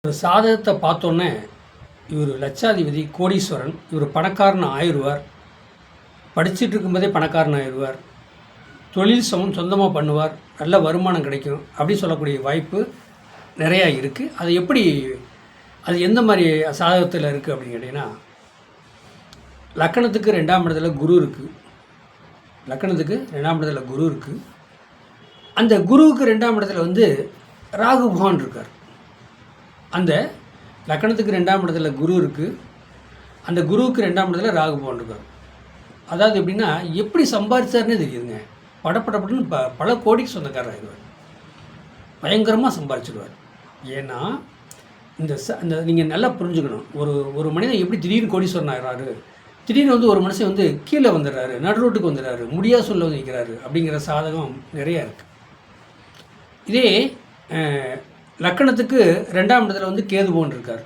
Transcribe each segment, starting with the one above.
ஒரு சாதகத்தை பார்த்தோன்னே இவர் லட்சாதிபதி கோடீஸ்வரன், இவர் பணக்காரன் ஆயிடுவார், படிச்சுட்டு இருக்கும்போதே பணக்காரன் ஆயிடுவார், தொழில் சொந்தமாக பண்ணுவார், நல்ல வருமானம் கிடைக்கும் அப்படி சொல்லக்கூடிய வாய்ப்பு நிறையா இருக்குது. அது எப்படி, அது எந்த மாதிரி சாதகத்தில் இருக்குது அப்படின்னு கேட்டிங்கன்னா, லக்கணத்துக்கு 2ஆம் இடத்துல குரு இருக்குது. லக்கணத்துக்கு 2ஆம் இடத்துல குரு இருக்குது. அந்த குருவுக்கு 2ஆம் இடத்துல ராகு பகவான் இருக்கார். அந்த லக்கணத்துக்கு 2ஆம் இடத்துல குரு இருக்குது. அந்த குருவுக்கு 2ஆம் இடத்துல ராகு பகவான் இருக்கார். அதாவது எப்படின்னா, எப்படி சம்பாதிச்சாருன்னே தெரியுதுங்க. படப்படப்படன்னு பல கோடிக்கு சொந்தக்காரர் ஆகிடுவார். பயங்கரமாக சம்பாதிச்சிடுவார். ஏன்னா இந்த நீங்கள் நல்லா புரிஞ்சுக்கணும். ஒரு மனிதன் எப்படி திடீர்னு கோடீஸ்வரன் ஆகிறாரு, திடீர்னு ஒரு மனுஷன் கீழே வந்துடுறாரு, நடு ரோட்டுக்கு வந்துடுறாரு, முடியாத சொல்ல வைக்கிறாரு அப்படிங்கிற சாதகம் நிறையா இருக்குது. இதே லக்கணத்துக்கு 2ஆம் இடத்துல கேது பகவான் இருக்கார்.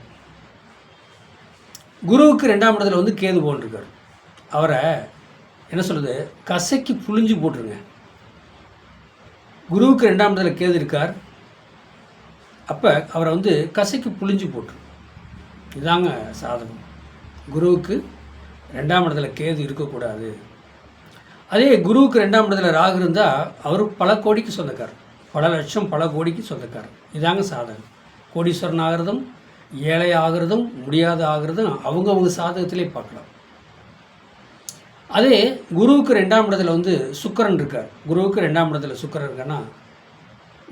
குருவுக்கு 2ஆம் இடத்துல கேது பகவான் இருக்கார். அவரை என்ன சொல்கிறது, கசைக்கு புழிஞ்சு போட்டுருங்க. குருவுக்கு 2ஆம் இடத்துல கேது இருக்கார். அப்போ அவரை கசைக்கு புழிஞ்சு போட்டுரு. இதாங்க சாதகம். குருவுக்கு 2ஆம் இடத்துல கேது இருக்கக்கூடாது. அதே குருவுக்கு 2ஆம் இடத்துல ராகு இருந்தால் அவர் பல கோடிக்கு சொந்தக்காரர், பல லட்சம் பல கோடிக்கு சொந்தக்காரர். இதாங்க சாதகம். கோடீஸ்வரன் ஆகிறதும் ஏழை ஆகிறதும் முடியாத ஆகிறதும் அவங்கவுங்க சாதகத்திலே பார்க்கலாம். அதே குருவுக்கு 2ஆம் இடத்துல சுக்கிரன் இருக்கார். குருவுக்கு 2ஆம் இடத்துல சுக்கிரன் இருக்கான்னா,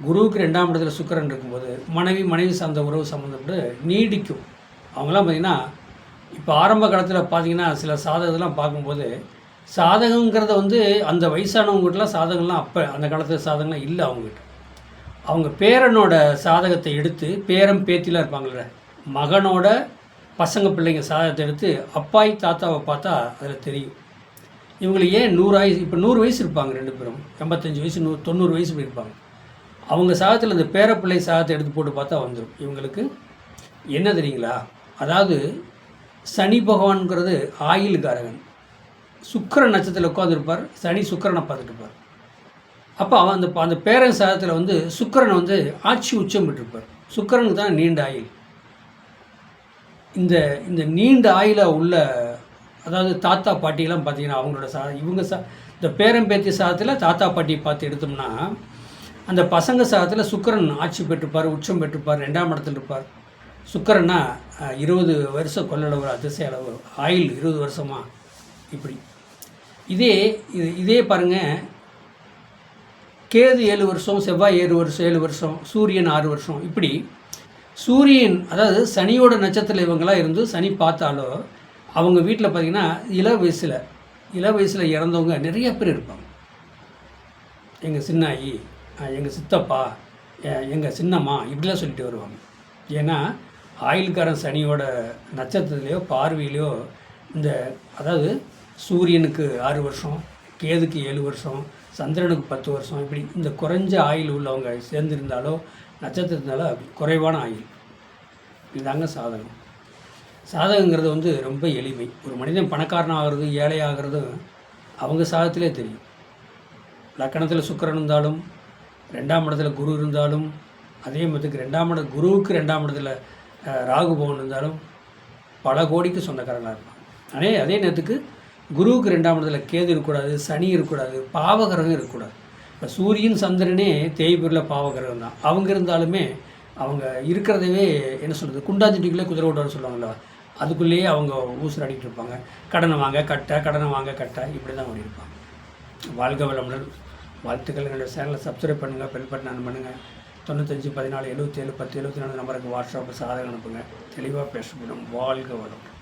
குருவுக்கு 2ஆம் இடத்துல சுக்கிரன் இருக்கும்போது மனைவி சார்ந்த உறவு சம்மந்தப்பட்டு நீடிக்கும். அவங்களாம் பார்த்திங்கன்னா, இப்போ ஆரம்ப காலத்தில் பார்த்திங்கன்னா சில சாதகத்தெல்லாம் பார்க்கும்போது, சாதகங்கிறத அந்த வயசானவங்ககிட்டலாம் சாதகம்லாம் அப்போ அந்த காலத்தில் சாதகம்லாம் இல்லை. அவங்ககிட்ட அவங்க பேரனோட சாதகத்தை எடுத்து, பேரன் பேத்திலாம் இருப்பாங்கள்ல, மகனோட பசங்க பிள்ளைங்க சாதகத்தை எடுத்து அப்பாய் தாத்தாவை பார்த்தா அதில் தெரியும். இவங்களுக்கு ஏன் 100 ஆயுசு, இப்போ 100 வயசு இருப்பாங்க, 2 பேரும் 85 வயசு 90 வயசு இருப்பாங்க. அவங்க சாதத்தில் அந்த பேரப்பிள்ளை சாதத்தை எடுத்து போட்டு பார்த்தா வந்துடும். இவங்களுக்கு என்ன தெரியுங்களா, அதாவது சனி பகவான்கிறது ஆயுளுக்காரகன். சுக்கிரன் நட்சத்திரத்தில் உட்காந்துருப்பார். சனி சுக்கிரனை பார்த்துட்டு இருப்பார். அப்போ அவன் அந்த பேரன் சாதத்தில் சுக்கிரன் ஆட்சி உச்சம் பெற்றிருப்பார். சுக்கிரனுக்கு தான் நீண்ட ஆயுள். இந்த நீண்ட ஆயுள உள்ள, அதாவது தாத்தா பாட்டியெல்லாம் பார்த்தீங்கன்னா அவங்களோட இவங்க இந்த பேரன் பேத்தி சாதத்தில் தாத்தா பாட்டியை பார்த்து எடுத்தோம்னா, அந்த பசங்க சாதத்தில் சுக்கிரன் ஆட்சி பெற்றிருப்பார், உச்சம் பெற்றிருப்பார், 2ஆம் இடத்துல இருப்பார். சுக்கிரன்னா 20 வருஷம் கொள்ளளவு, அதிசய அளவு ஆயுள் 20 வருஷமா இப்படி. இதே பாருங்கள், கேது 7 வருஷம், செவ்வாய் 7 வருஷம், சூரியன் 6 வருஷம். இப்படி சூரியன், அதாவது சனியோட நட்சத்திரம் இவங்களாம் இருந்து சனி பார்த்தாலோ அவங்க வீட்டில் பார்த்திங்கன்னா இள வயசில் இறந்தவங்க நிறைய பேர் இருப்பாங்க. எங்கள் சின்னாயி, எங்கள் சித்தப்பா, எங்கள் சின்னம்மா இப்படிலாம் சொல்லிட்டு வருவாங்க. ஏன்னா ஆயுள்காரன் சனியோட நட்சத்திரத்துலேயோ பார்வையிலையோ அதாவது சூரியனுக்கு 6 வருஷம், கேதுக்கு 7 வருஷம், சந்திரனுக்கு 10 வருஷம், இப்படி இந்த குறைஞ்ச ஆயுள் உள்ளவங்க சேர்ந்துருந்தாலோ நட்சத்திரத்தினால குறைவான ஆயுள். இதாங்க சாதகம். சாதகங்கிறது ரொம்ப எளிமை. ஒரு மனிதன் பணக்காரன் ஆகிறது ஏழை ஆகிறதும் அவங்க சாதத்திலே தெரியும். லக்கணத்தில் சுக்கிரன் இருந்தாலும், 2ஆம் இடத்துல குரு இருந்தாலும், அதே மாதிரி குருவுக்கு 2ஆம் இடத்துல ராகு பகவான் இருந்தாலும் பல கோடிக்கு சொந்தக்காரங்களாக இருப்பாங்க. அதே நேரத்துக்கு குருவுக்கு 2ஆம் இடத்துல கேது இருக்கக்கூடாது, சனி இருக்கக்கூடாது, பாவகிரகம் இருக்கக்கூடாது. இப்போ சூரியன் சந்திரனே தேய்பூரில் பாவகிரகம் தான். அவங்க இருந்தாலுமே அவங்க இருக்கிறதவே என்ன சொல்கிறது, குண்டாஞ்சிட்டிக்குள்ளே குதிரை ஓட்டுவான்னு சொல்லுவாங்கள்ல, அதுக்குள்ளேயே அவங்க ஊசல் அடிக்கிட்டு இருப்பாங்க. கடனை வாங்க கட்ட இப்படி தான் ஓடி இருப்பாங்க. வாழ்க வளமுடன். வாழ்த்துக்கள். என்னோடய சேனலை சப்ஸ்கிரைப் பண்ணுங்கள், பெல் பட்டன் ஆன் பண்ணுங்கள். 95 14 77 10 74 நம்பருக்கு வாட்ஸ்அப் சாதகம் அனுப்புங்க. தெளிவாக பேசப்படும். வாழ்க வளமுடன்.